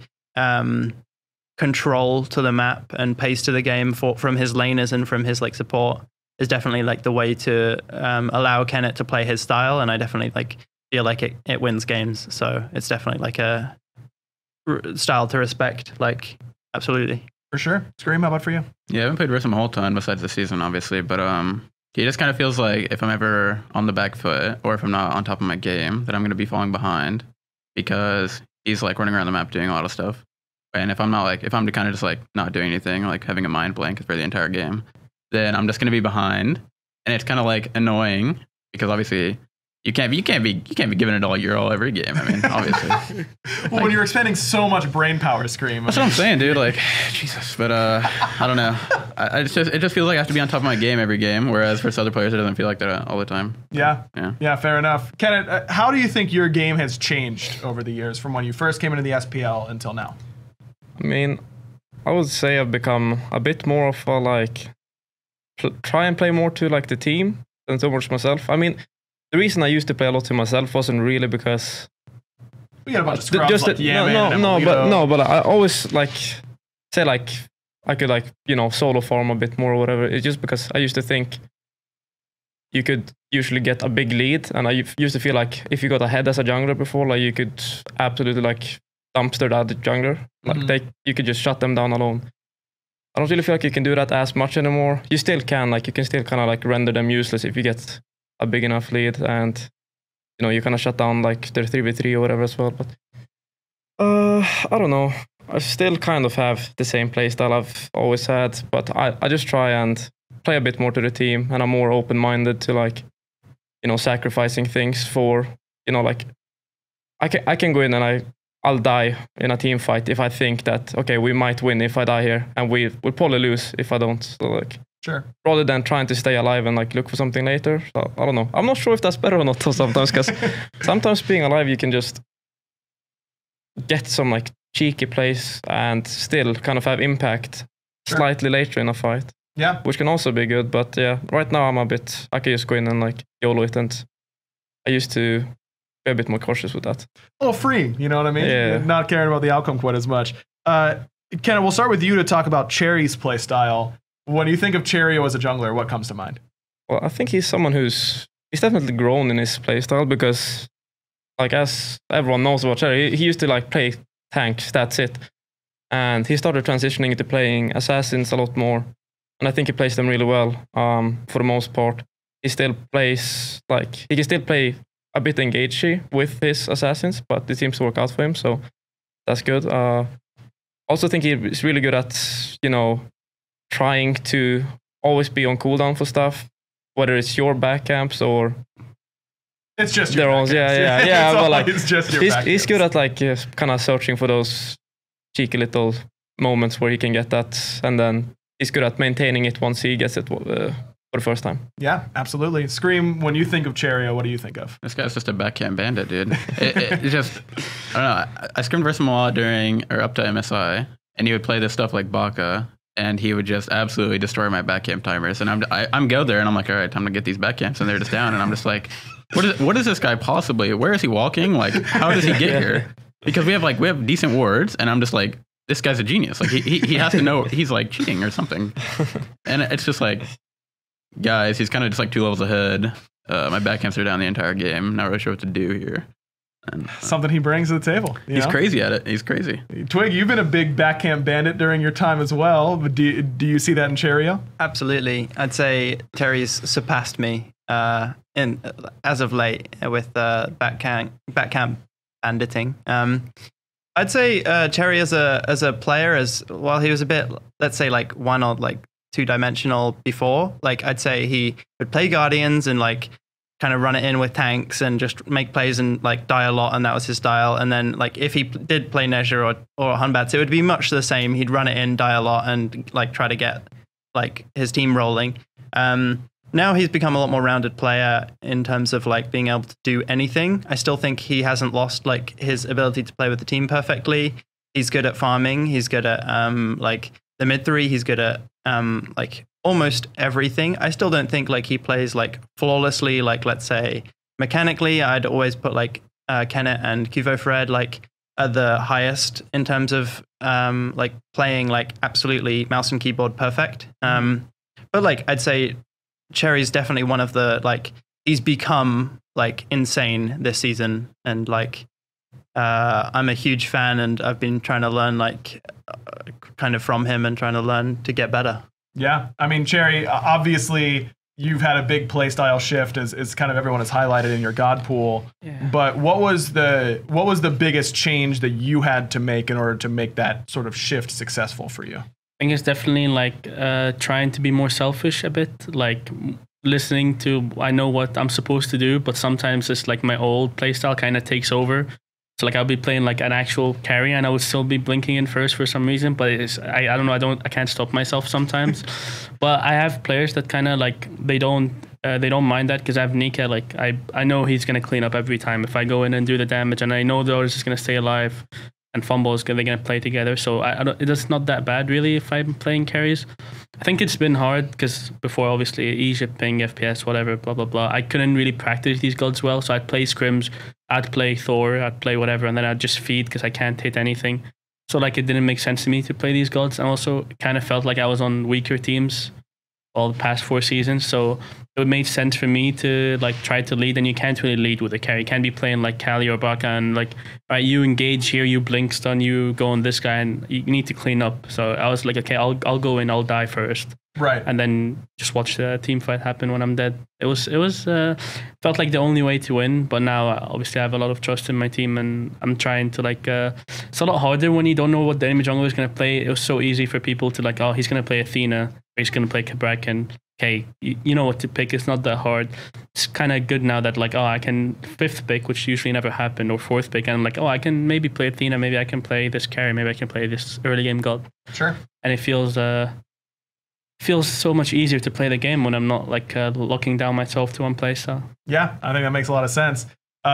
control to the map and pace to the game from his laners and from his like support is definitely like the way to allow Kenneth to play his style. And I definitely like feel like it wins games. So it's definitely like a style to respect. Like absolutely. For sure. Scream, how about for you? Yeah, I haven't played Rhythm a whole ton besides the season, obviously, but he just kind of feels like if I'm ever on the back foot or if I'm not on top of my game, that I'm going to be falling behind because he's like running around the map doing a lot of stuff. And if I'm kind of just like not doing anything, like having a mind blank for the entire game, then I'm just going to be behind. And it's kind of like annoying because obviously you can't be giving it all your all every game. I mean, obviously. Well, when you're expending so much brain power, Scream. That's what I'm saying, dude. Like, Jesus. But I don't know. It just feels like I have to be on top of my game every game, whereas for other players, it doesn't feel like that all the time. Yeah. Fair enough. Kenneth, how do you think your game has changed over the years from when you first came into the SPL until now? I mean, I would say I've become a bit more of a like try and play more to like the team than towards myself. I mean, the reason I used to play a lot to myself wasn't really because we got a bunch of scrubs but I always like say like I could like solo farm a bit more or whatever. It's just because I used to think you could usually get a big lead, and I used to feel like if you got ahead as a jungler before, like you could absolutely like dumpster the other jungler. Like you could just shut them down alone. I don't really feel like you can do that as much anymore. You still can, like you can still kind of like render them useless if you get a big enough lead, and you kind of shut down like their 3v3 or whatever as well. But I don't know. I still kind of have the same playstyle I've always had, but I just try and play a bit more to the team, and I'm more open-minded to like sacrificing things for like I can go in and I'll die in a team fight if I think that okay, we might win if I die here, and we'll probably lose if I don't. So like sure, rather than trying to stay alive and like look for something later. So, I don't know. I'm not sure if that's better or not sometimes, because sometimes being alive you can just get some like cheeky plays and still kind of have impact slightly later in a fight. Yeah, which can also be good. But yeah, right now I can just go in and like YOLO it, and I used to be a bit more cautious with that. A little free, you know what I mean? Yeah. Not caring about the outcome quite as much. Kenneth, we'll start with you to talk about Cherry's play style. When you think of Cherio as a jungler, what comes to mind? Well, I think he's someone he's definitely grown in his playstyle, because like as everyone knows about Cherry, he used to like play tanks, that's it. And he started transitioning into playing assassins a lot more. And I think he plays them really well for the most part. He still plays, like, he can still play a bit engagey with his assassins, but it seems to work out for him, so that's good. Also think he's really good at, trying to always be on cooldown for stuff, whether it's your back camps or It's just their your own. backhands. Yeah. It's But like, always just your he's good backhands. at like kind of searching for those cheeky little moments where he can get that, and then he's good at maintaining it once he gets it for the first time. Yeah, absolutely. Scream, when you think of Cherio, what do you think of? This guy's just a backhand bandit, dude. It's just, I don't know. I scrimmed versus him a lot up to MSI, and he would play this stuff like Baka, and he would just absolutely destroy my backcamp timers. And I'm go there, and I'm like, all right, time to get these backcamps, and they're just down, and I'm just like, what is this guy possibly? Where is he walking? Like, how does he get here? Because we have decent wards, and I'm just like, this guy's a genius. Like he has to know he's like cheating or something. And it's just like, guys, he's kind of just like 2 levels ahead. My backcamps are down the entire game. Not really sure what to do here. And, Something he brings to the table. He's crazy at it. He's crazy. Twig, you've been a big backhand bandit during your time as well. But do you see that in Cherio? Absolutely. I'd say Terry's surpassed me as of late with backhand banditing. I'd say Cherry as a player, while he was a bit, let's say, like one or like 2-dimensional before, like I'd say he would play Guardians and like kind of run it in with tanks and just make plays and like die a lot, and that was his style. And then like if he did play Nezha or Hunbats, it would be much the same. He'd run it in, die a lot, and like try to get like his team rolling. Now he's become a lot more rounded player in terms of like being able to do anything. I still think he hasn't lost like his ability to play with the team perfectly. He's good at farming. He's good at like the mid 3. He's good at like almost everything. I still don't think like he plays like flawlessly. Like let's say mechanically, I'd always put like Kennet and Kuvo Fred like at the highest in terms of like playing like absolutely mouse and keyboard perfect. But like I'd say Cherry's definitely one of the like he's become like insane this season, and like I'm a huge fan, and I've been trying to learn like kind of from him and trying to learn to get better. Yeah, I mean, Cherry, obviously you've had a big playstyle shift, as kind of everyone has highlighted in your God pool. Yeah. But what was the biggest change that you had to make in order to make that sort of shift successful for you? I think it's definitely like trying to be more selfish a bit, like listening to, I know what I'm supposed to do, but sometimes it's like my old playstyle kind of takes over. So like I'll be playing like an actual carry and I would still be blinking in first for some reason, but I don't know, I can't stop myself sometimes. But I have players that kind of like they don't mind that, because I have Nikkei, like I know he's gonna clean up every time if I go in and do the damage, and I know the others is gonna stay alive. And Fumbles, they're going to play together. So it's not that bad, really, if I'm playing carries. I think it's been hard, because before, obviously, Egypt, ping, FPS, whatever, blah, blah, blah. I couldn't really practice these gods well. So I'd play scrims, I'd play Thor, I'd play whatever, and then I'd just feed, because I can't hit anything. So like it didn't make sense to me to play these gods. And also kind of felt like I was on weaker teams all the past 4 seasons. So it made sense for me to like try to lead, and you can't really lead with a carry. You can't be playing like Kali or Baka and like, all right, you engage here, you blink stun, you go on this guy, and you need to clean up. So I was like, okay, I'll go in, I'll die first. Right. And then just watch the team fight happen when I'm dead. It was felt like the only way to win. But now obviously I have a lot of trust in my team, and I'm trying to like, it's a lot harder when you don't know what the enemy jungler is going to play. It was so easy for people to like, oh, he's going to play Athena, or he's going to play Kabrak, and okay, you know what to pick. It's not that hard. It's kind of good now that like, oh, I can 5th pick, which usually never happened, or 4th pick, and I'm like, oh, I can maybe play Athena, maybe I can play this carry, maybe I can play this early game god. Sure. And it feels so much easier to play the game when I'm not like locking down myself to one playstyle. Yeah, I think that makes a lot of sense.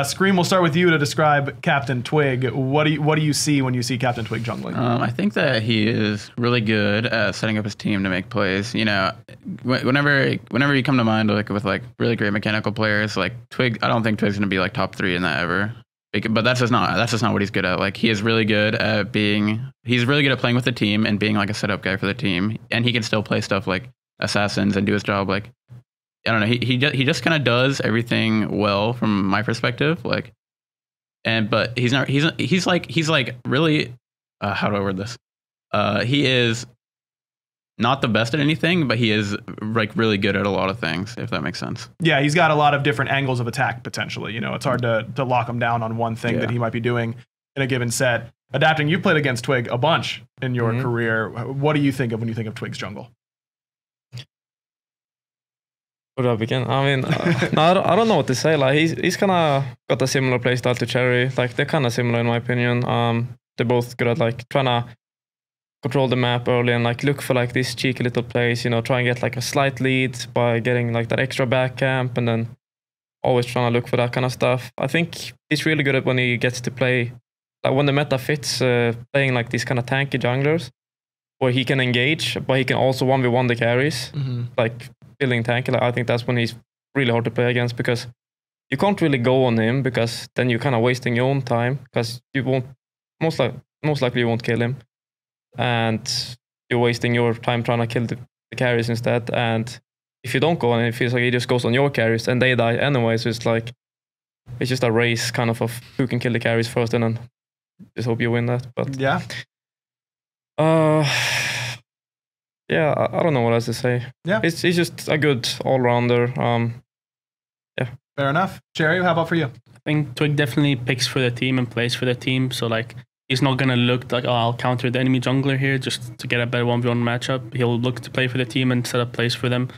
Scream, we'll start with you to describe Captain Twig. What do you see when you see Captain Twig jungling? I think that he is really good at setting up his team to make plays. You know, whenever you come to mind like with like really great mechanical players, like Twig, I don't think Twig's gonna be like top 3 in that ever. But that's just not what he's good at. Like he's really good at playing with the team and being like a setup guy for the team, and he can still play stuff like assassins and do his job. Like I don't know, he just kind of does everything well from my perspective. Like, but he's like really how do I word this? He is not the best at anything, but he is like really good at a lot of things, if that makes sense. Yeah, he's got a lot of different angles of attack potentially. You know, it's hard to lock him down on one thing that he might be doing in a given set. Adapting, you've played against Twig a bunch in your career. What do you think of when you think of Twig's jungle? Where do I begin? I mean, no, I don't know what to say. Like he's kind of got a similar playstyle to Cherry. Like they're kind of similar in my opinion. They're both good at like trying to control the map early and like look for like these cheeky little plays. You know, try and get like a slight lead by getting like that extra back camp, and then always trying to look for that kind of stuff. I think he's really good at when he gets to play, like when the meta fits, playing like these kind of tanky junglers, where he can engage, but he can also 1v1 the carries, like building tanky. Like, I think that's when he's really hard to play against, because you can't really go on him, because then you're kind of wasting your own time, because you won't, most likely you won't kill him, and you're wasting your time trying to kill the carries instead. And if you don't go on him, it feels like he just goes on your carries and they die anyway. So it's just a race kind of who can kill the carries first, and then just hope you win that. But Yeah. Yeah, I don't know what else to say. Yeah. He's just a good all-rounder. Yeah. Fair enough. Cherry, how about for you? I think Twig definitely picks for the team and plays for the team. So like he's not gonna look like, oh, I'll counter the enemy jungler here just to get a better 1v1 matchup. He'll look to play for the team and set up plays for them.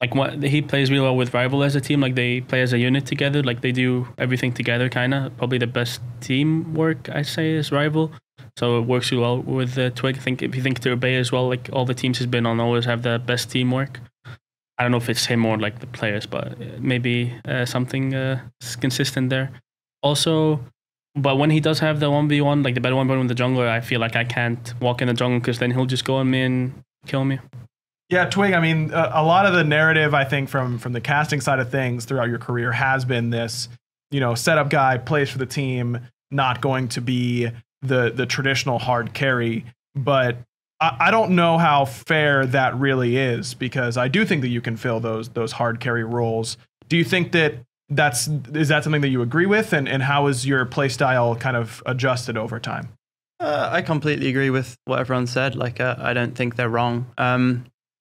Like he plays really well with Rival as a team. Like they play as a unit together. Like they do everything together, kind of. Probably the best teamwork I say is Rival. So it works really well with Twig. I think if you think to Bay as well, like all the teams he's been on always have the best teamwork. I don't know if it's him or like the players, but maybe something consistent there. Also, but when he does have the 1v1, like the better 1v1 with the jungler, I feel like I can't walk in the jungle, because then he'll just go on me and kill me. Yeah, Twig, I mean, a lot of the narrative, I think, from the casting side of things throughout your career has been this, setup guy, plays for the team, not going to be the traditional hard carry. But I don't know how fair that really is, because I do think that you can fill those hard carry roles. Do you think that is that something that you agree with? And how is your play style kind of adjusted over time? I completely agree with what everyone said. Like, I don't think they're wrong.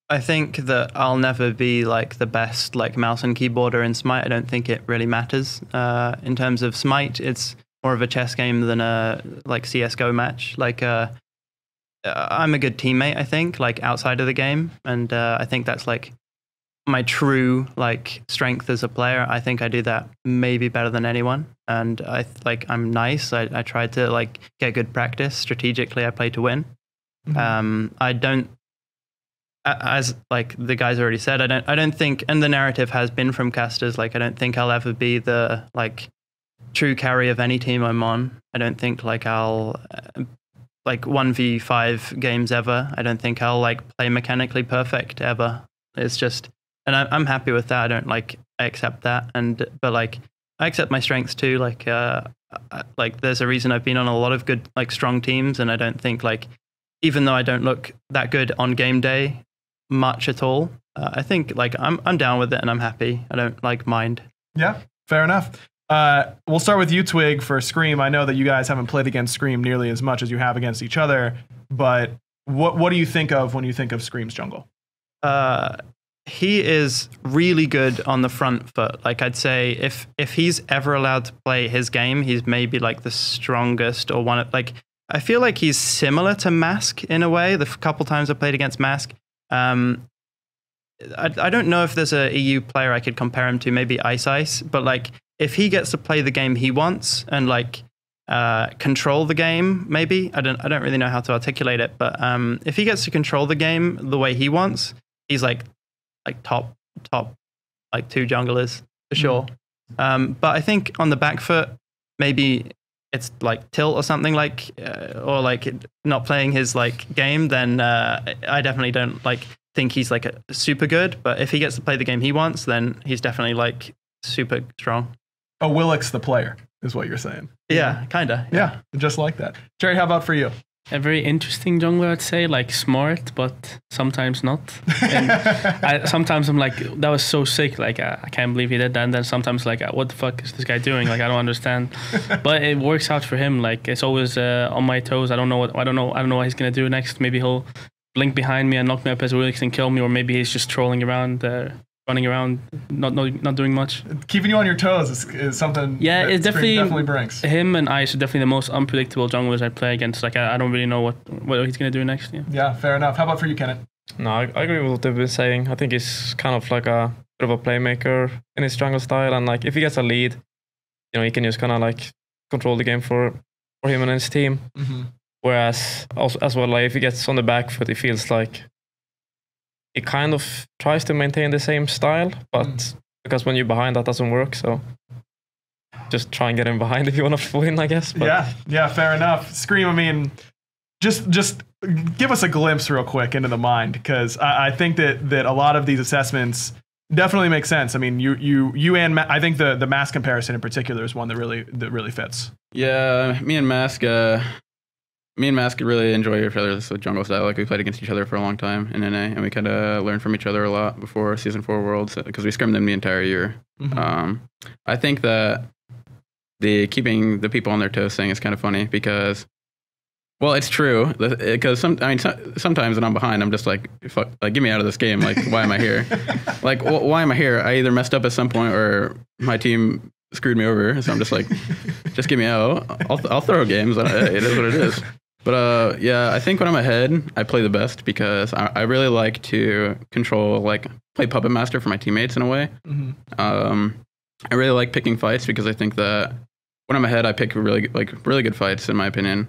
I think that I'll never be like the best like mouse and keyboarder in Smite. I don't think it really matters. In terms of Smite, it's more of a chess game than a like CS:GO match. Like I'm a good teammate, I think, like outside of the game, and I think that's like my true like strength as a player. I think I do that maybe better than anyone, and I'm nice. I try to like get good practice strategically. I play to win. I don't. As like the guys already said, I don't think, and the narrative has been from casters, like I don't think I'll ever be the like true carry of any team I'm on. I don't think like I'll like 1v5 games ever. I don't think I'll like play mechanically perfect ever. It's just, and I'm happy with that. I accept that, but like I accept my strengths too. Like there's a reason I've been on a lot of good like strong teams, and I don't think like, even though I don't look that good on game day much at all, I think like I'm down with it and I'm happy. I don't like mind. Yeah, fair enough. We'll start with you, Twig, for Scream. I know that you guys haven't played against Scream nearly as much as you have against each other, but what do you think of when you think of Scream's jungle? He is really good on the front foot. Like I'd say if he's ever allowed to play his game, he's maybe like the strongest, or one of like, I feel like he's similar to Mask in a way. The couple times I played against Mask, I don't know if there's a EU player I could compare him to, maybe Ice, but like if he gets to play the game he wants and like control the game, maybe I don't really know how to articulate it, but if he gets to control the game the way he wants, he's like top like 2 junglers for sure. But I think on the back foot, maybe it's like tilt or something, like or like not playing his like game, then I definitely don't like think he's like a super good. But if he gets to play the game he wants, then he's definitely like super strong. Oh, Willick's the player, is what you're saying. Yeah, kinda. Yeah, just like that. Jerry, how about for you? A very interesting jungler, I'd say, like smart, but sometimes not. And sometimes I'm like, that was so sick, like I can't believe he did that. And then sometimes like, what the fuck is this guy doing? Like I don't understand. But it works out for him. Like it's always on my toes. I don't know what he's gonna do next. Maybe he'll blink behind me and knock me up as Willick and kill me, or maybe he's just trolling around. Running around, not doing much. Keeping you on your toes is something. Yeah, that it definitely brings. Him and Ice are definitely the most unpredictable junglers I play against. Like I don't really know what he's gonna do next. Yeah, fair enough. How about for you, Kenneth? No, I agree with what they've been saying. I think he's kind of like a bit of a playmaker in his jungle style, and like if he gets a lead, you know, he can just kind of like control the game for him and his team. Whereas also as well, like if he gets on the back foot, it feels like he kind of tries to maintain the same style, but because when you're behind, that doesn't work. So just try and get him behind if you want to win, I guess. But yeah, fair enough. Scream, I mean, just give us a glimpse real quick into the mind, because I think that a lot of these assessments definitely make sense. I mean, you and I think the mask comparison in particular is one that really fits. Yeah, me and Mask really enjoy each other's jungle style. Like we played against each other for a long time in NA, and we kind of learned from each other a lot before Season 4 Worlds because we scrimmed them the entire year. I think that the keeping the people on their toes thing is kind of funny because, well, it's true because sometimes when I'm behind, I'm just like, fuck, like get me out of this game. Like, why am I here? Like, why am I here? I either messed up at some point or my team screwed me over. So I'm just like, just get me out. I'll throw games. It is what it is. But yeah, I think when I'm ahead, I play the best because I really like to play puppet master for my teammates in a way. I really like picking fights because I think that when I'm ahead, I pick really good fights in my opinion.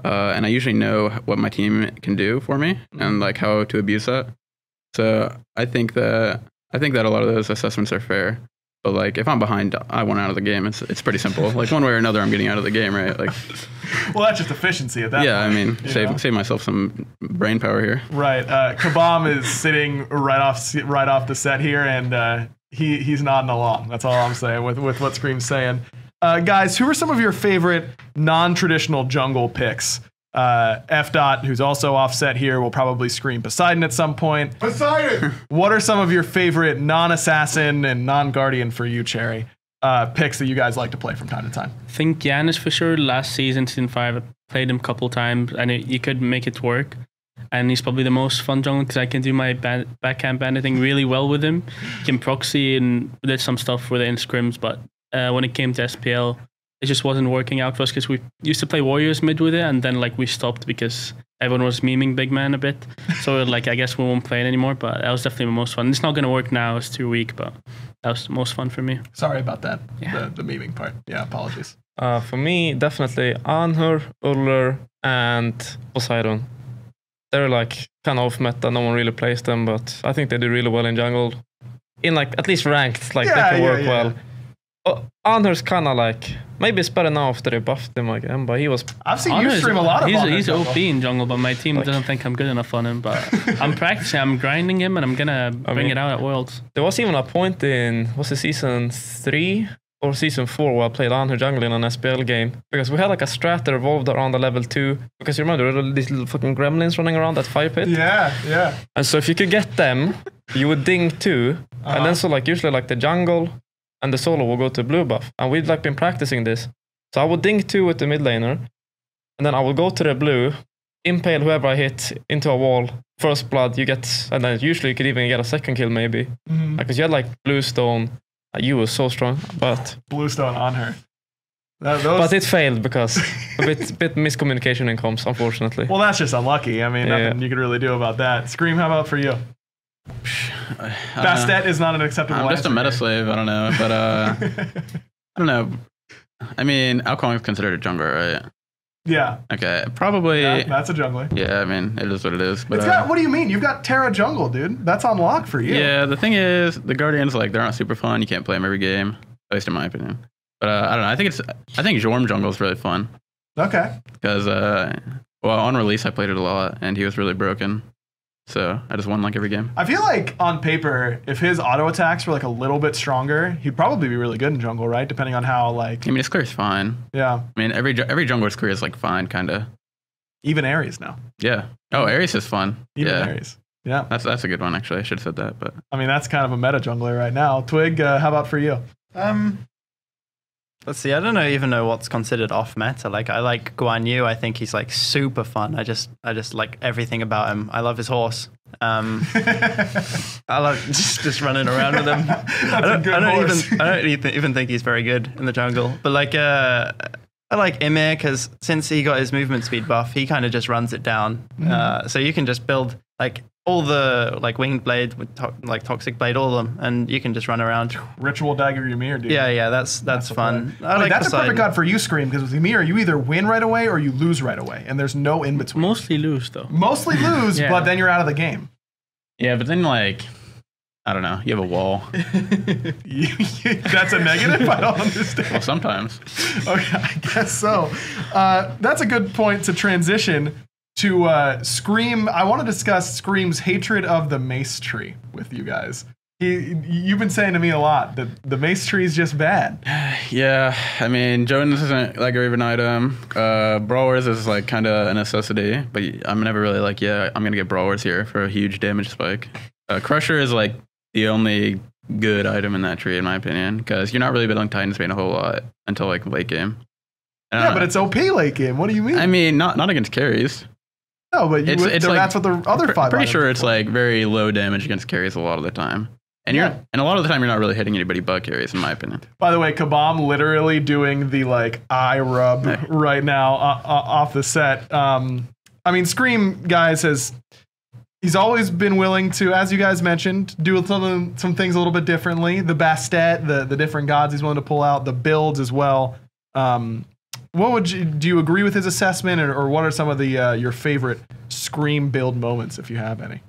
And I usually know what my team can do for me and like how to abuse that. So I think that a lot of those assessments are fair. But like if I'm behind, I want out of the game. It's pretty simple. Like one way or another, I'm getting out of the game, right? Like, well, that's just efficiency at that point. Yeah, I mean, save myself some brain power here. Right. Kabam is sitting right off the set here, and he's nodding along. That's all I'm saying with what Scream's saying. Guys, who are some of your favorite non-traditional jungle picks? F. Dot, who's also offset here, will probably scream Poseidon at some point. Poseidon! What are some of your favorite non-assassin and non-guardian for you, Cherry, picks that you guys like to play from time to time? I think Giannis for sure. Last season 5, I played him a couple times, and you could make it work. And he's probably the most fun jungle because I can do my backhand banding really well with him. He can proxy and there's some stuff with it in scrims, but when it came to SPL, it just wasn't working out for us because we used to play Warriors mid with it, and then like we stopped because everyone was memeing Big Man a bit. So like I guess we won't play it anymore, but that was definitely the most fun. It's not going to work now, it's too weak, but that was the most fun for me. Sorry about that, yeah. the memeing part. Yeah, apologies. For me, definitely Anhur, Ullr, and Poseidon. They're like kind of off meta, no one really plays them, but I think they do really well in jungle. In like at least ranked, like they can work well. Anhur's kind of like, maybe it's better now after they buffed him again, but he was... I've seen you stream a lot of Anhur. He's OP in jungle, but my team doesn't think I'm good enough on him, but I'm practicing, I'm grinding him, and I'm gonna bring it out at Worlds. There was even a point in, was it season 3 or season 4 where I played Anhur jungle in an SPL game, because we had like a strat that revolved around the level 2, because you remember there were these little fucking gremlins running around that fire pit? Yeah. And so if you could get them, you would ding 2, and then so like usually like the jungle and the solo will go to blue buff. And we'd like been practicing this. So I would ding 2 with the mid laner, and then I would go to the blue, impale whoever I hit into a wall, first blood, you get, and then usually you could even get a second kill maybe. Because you had like Bluestone, you were so strong, but... Bluestone on her. But it failed because a bit miscommunication in comms, unfortunately. Well, that's just unlucky. I mean, nothing you could really do about that. Scream, how about for you? Bastet is not an acceptable I'm just a meta slave. I don't know, but I don't know. I mean, Alcon is considered a jungler, right? Yeah. Okay, probably. Yeah, that's a jungler. Yeah, I mean, it is what it is. But what do you mean? You've got Terra jungle, dude. That's on lock for you. Yeah, the thing is, the Guardians, like, they're not super fun. You can't play them every game, at least in my opinion. But I don't know. I think Jorm jungle is really fun. Okay. Because, well, on release, I played it a lot, and he was really broken. So I just won like every game. I feel like on paper, if his auto attacks were like a little bit stronger, he'd probably be really good in jungle, right? Depending on how like. I mean, his clear is fine. Yeah. I mean, every jungler's clear is like fine, kind of. Even Ares now. Yeah. Oh, Ares is fun. Even Ares. Yeah. That's a good one actually. I should have said that, but. I mean, that's kind of a meta jungler right now. Twig, how about for you? Let's see. I don't even know what's considered off meta. Like I like Guan Yu. I think he's like super fun. I just like everything about him. I love his horse. I love just running around with him. I don't even think he's very good in the jungle. But like I like Ymir because since he got his movement speed buff, he kind of just runs it down. So you can just build like all the like winged blade with like toxic blade, all of them, and you can just run around. Ritual Dagger Ymir, dude. Yeah, that's fun. That's a perfect god for you, Scream, because with Ymir, you either win right away or you lose right away, and there's no in between. Mostly lose though. Mostly lose, Yeah. but then you're out of the game. Yeah, but then like, I don't know, you have a wall. That's a negative? I don't understand. Well, sometimes. Okay, I guess so. That's a good point to transition to Scream. I want to discuss Scream's hatred of the mace tree with you guys. You've been saying to me a lot that the mace tree is just bad. Yeah, I mean, Jonas isn't that great of an item. Brawlers is like kind of a necessity, but I'm never really like, yeah, I'm gonna get Brawlers here for a huge damage spike. Crusher is like the only good item in that tree, in my opinion, because you're not really building Titan's Bane a whole lot until like late game. Yeah, but it's OP late game. What do you mean? I mean, not against carries. No, but It's like, that's what the other five. Pretty items sure are it's for. like very low damage against carries a lot of the time. And Yeah. and a lot of the time you're not really hitting anybody but carries, in my opinion. By the way, Kabam literally doing the like eye rub right now off the set. I mean, Scream guys he's always been willing to, as you guys mentioned, do some things a little bit differently. The Bastet, the different gods he's willing to pull out, the builds as well. Do you agree with his assessment, or what are some of the your favorite Scream build moments, if you have any?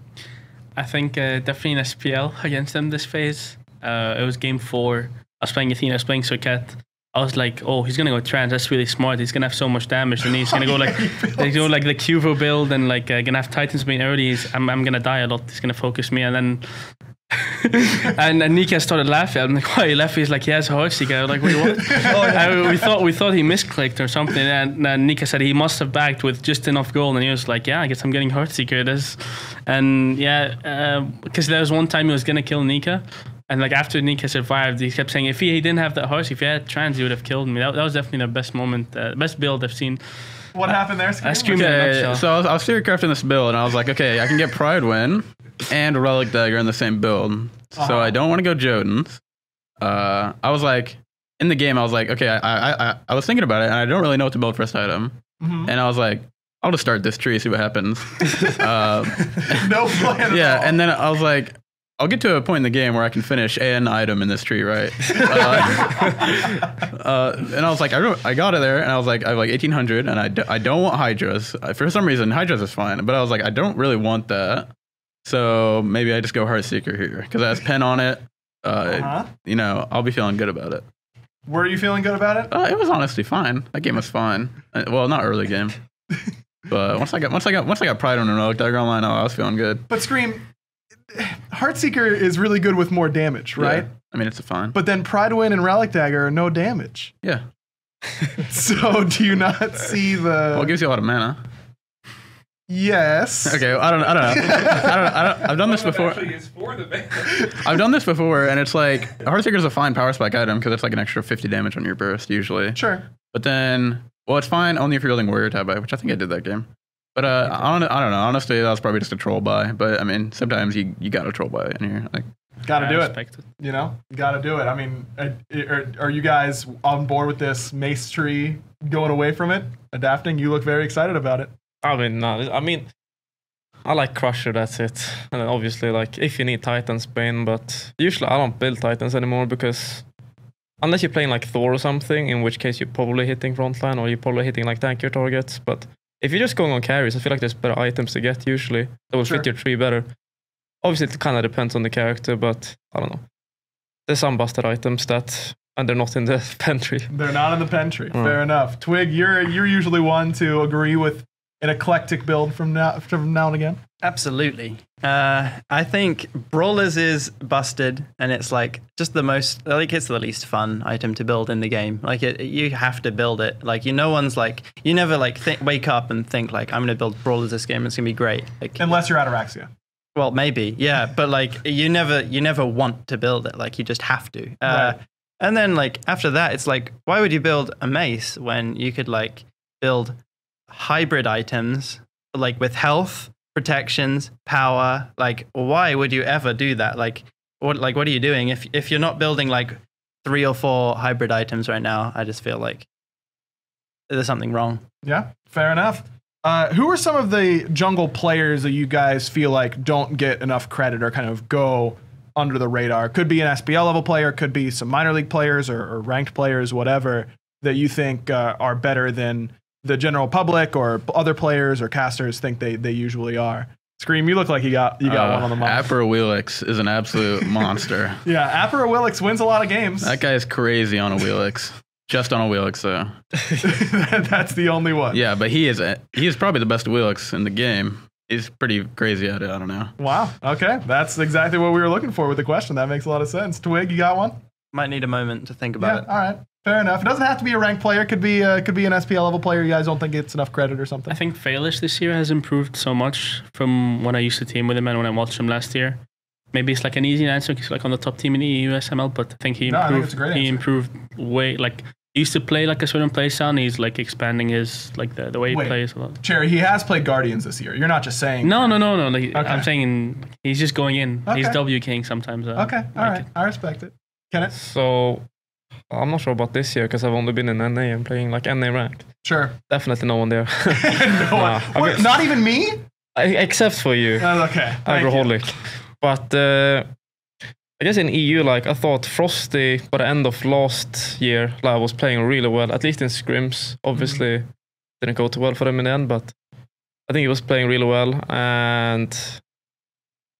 I think definitely in SPL against them this phase. It was game 4. I was playing Athena, I was playing Socket. I was like, oh, he's gonna go trans. That's really smart. He's gonna have so much damage, and he's gonna go like, the Cuvo build, and like gonna have Titans Bane early. I'm gonna die a lot. He's gonna focus me, and then and Nikkei started laughing. I'm like, why are you laughing? He's like, he has a Heartseeker. I was like, wait, what? we thought he misclicked or something. And Nikkei said he must have backed with just enough gold, and he was like, yeah, I guess I'm getting Heartseeker. And yeah, because there was one time he was gonna kill Nikkei. And like after Nikkei survived, he kept saying, if he didn't have that horse, if he had trans, he would have killed me. That was definitely the best moment, best build I've seen. What happened there, Scream? Scream in a Okay, nutshell. so I was theory crafting this build, and I was like, okay, I can get Pride Win and a Relic Dagger in the same build. So I don't want to go Jotun's. I was like, in the game, I was like, okay, I was thinking about it, and I don't really know what to build first item. Mhm. And I was like, I'll just start this tree, see what happens. No plan at Yeah, all. and then I was like, I'll get to a point in the game where I can finish an item in this tree, right? And I was like, I got it there, and I was like, I have like 1800, and I don't want Hydras. For some reason, Hydras is fine, but I was like, I don't really want that. So maybe I just go Heartseeker here, because it has pen on it. You know, I'll be feeling good about it. Were you feeling good about it? It was honestly fine. That game was fine. Well, not early game, but once I got Pride on and Relic Dagger online, I was feeling good. But Scream, Heartseeker is really good with more damage, right? Yeah. I mean, it's a fine. But then Pride Win and Relic Dagger are no damage. Yeah. So do you not see the? Well, it gives you a lot of mana. Yes. Okay, well, I don't know. I've done this before. Actually, is for the band. I've done this before, and it's like Heartseeker is a fine power spike item because it's like an extra 50 damage on your burst usually. Sure. But then, well, it's fine only if you're building Warrior Tab, which I think I did that game. But I don't know. Honestly, that was probably just a troll buy. But I mean, sometimes you got to troll buy it, and you're like, Got to I do respect it. You know, got to do it. I mean, are you guys on board with this mace tree going away from it, adapting? You look very excited about it. I mean, no, I like Crusher, that's it. And then obviously, like, if you need Titans Bane, but usually I don't build Titans anymore because unless you're playing like Thor or something, in which case you're probably hitting frontline or you're probably hitting like tankier targets. But if you're just going on carries, I feel like there's better items to get usually that will fit your tree better. Obviously, it kind of depends on the character, but I don't know. There's some busted items and they're not in the pen tree. They're not in the pen tree. Fair enough. Twig, you're usually one to agree with an eclectic build from now and again. Absolutely. I think Brawlers is busted, and it's like just it's the least fun item to build in the game. Like you have to build it. Like you never like wake up and think like I'm gonna build Brawlers this game. It's gonna be great. Like, Unless you're Ataraxia. well, maybe, yeah, but like you never want to build it. Like you just have to. Right. And then like after that, it's like why would you build a mace when you could like build hybrid items like with health, protections, power? Like why would you ever do that? Like what are you doing if you're not building like 3 or 4 hybrid items right now? I just feel like there's something wrong. Yeah, fair enough. Who are some of the jungle players that you guys feel like don't get enough credit or kind of go under the radar? Could be an SPL level player, could be some minor league players or ranked players, whatever, that you think are better than the general public or other players or casters think they usually are. Scream, you look like you got one on the mind. Wheelix is an absolute monster. Yeah, Wheelix wins a lot of games. That guy is crazy on a Wheelix. Just on a Wheelix, though. That's the only one. Yeah, but he is probably the best Wheelix in the game. He's pretty crazy at it. I don't know. Wow. Okay, that's exactly what we were looking for with the question. That makes a lot of sense. Twig, you got one? Might need a moment to think about it. All right. Fair enough. It doesn't have to be a ranked player. Could be an SPL level player. You guys don't think it's enough credit or something? I think Failish this year has improved so much from when I used to team with him and when I watched him last year. Maybe it's like an easy answer because he's like on the top team in the EU SML, but I think he improved. I think it's a great answer. He improved way like he used to play like a certain play style, and he's like expanding his like the way he plays a lot. Cherry, he has played Guardians this year. You're not just saying. No. Like, okay. I'm saying he's just going in. Okay. He's W king sometimes. Okay. All right. I respect it. Kenneth? So I'm not sure about this year because I've only been in NA and playing like NA ranked. Sure. Definitely no one there. What, not even me? Except for you. Okay. Agroholic. But I guess in EU, like I thought Frosty by the end of last year, like, was playing really well, at least in scrims. Obviously, didn't go too well for him in the end, but I think he was playing really well. And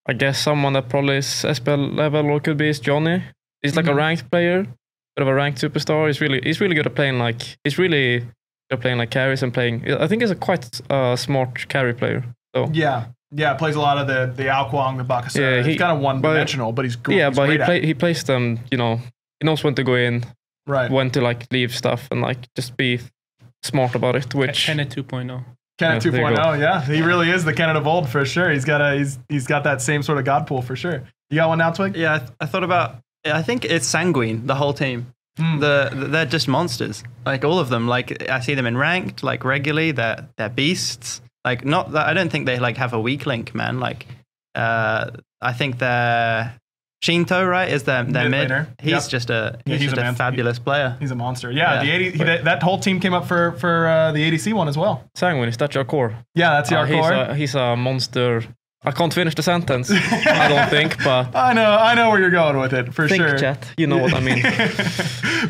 I guess someone that probably is SPL level or could be is Johnny. He's like a ranked player, bit of a ranked superstar. He's really good at playing like carries and playing. I think he's a quite smart carry player. So yeah, plays a lot of the Ao Kuang, the Bakasura. Yeah, he's kind of one-dimensional, but he's great. Yeah, but he plays them. You know, he knows when to go in, right? When to like leave stuff and like just be smart about it. Which Kenneth 2.0. Kenneth 2.0, yeah, he really is the Kenneth of old for sure. He's got that same sort of god pool for sure. You got one now, Twig? Yeah, I thought about. I think it's Sanguine, the whole team. They're just monsters. Like all of them. Like I see them in ranked, like regularly. They're beasts. Like not that I don't think they like have a weak link, man. Like I think they're Shinto, right? Is their mid? He's just a fabulous player. He's a monster. Yeah, that whole team came up for the ADC one as well. Sanguine, is that your core? Yeah, that's your core. He's a monster. I can't finish the sentence. I don't think, but I know where you're going with it for sure. Chat, you know what I mean.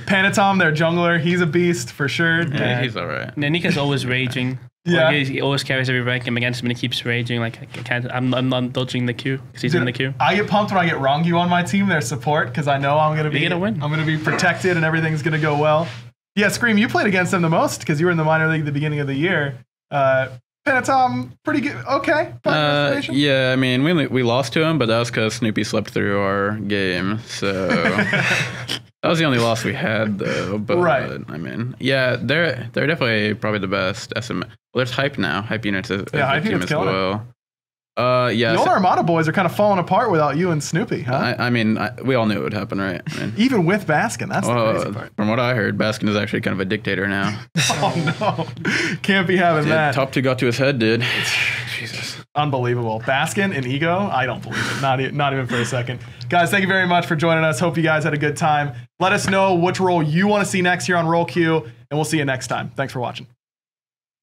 Panatom, their jungler, he's a beast for sure. Yeah, he's alright. Nika's always raging. Yeah, he always carries every rank I'm against him, and he keeps raging. Like I can't. I'm not dodging the queue because he's in the queue. I get pumped when I get Rongu on my team. Their support because I know I'm gonna win. I'm gonna be protected and everything's gonna go well. Yeah, Scream, you played against them the most because you were in the minor league at the beginning of the year. Panatom, pretty good. Okay. Yeah, I mean, we lost to him, but that was because Snoopy slept through our game. So that was the only loss we had, though. But right. I mean, yeah, they're definitely probably the best SM. Well, there's Hype now. Hype Units is Hype Units as well. Yeah. The old Armada boys are kind of falling apart without you and Snoopy, huh? I mean, we all knew it would happen, right? I mean, even with Baskin, that's the crazy part. From what I heard, Baskin is actually kind of a dictator now. Oh no, can't be having that. Top 2 got to his head, dude. Jesus, unbelievable. Baskin and Ego, I don't believe it. Not even for a second. Guys, thank you very much for joining us. Hope you guys had a good time. Let us know which role you want to see next year on Roll Q, and we'll see you next time. Thanks for watching.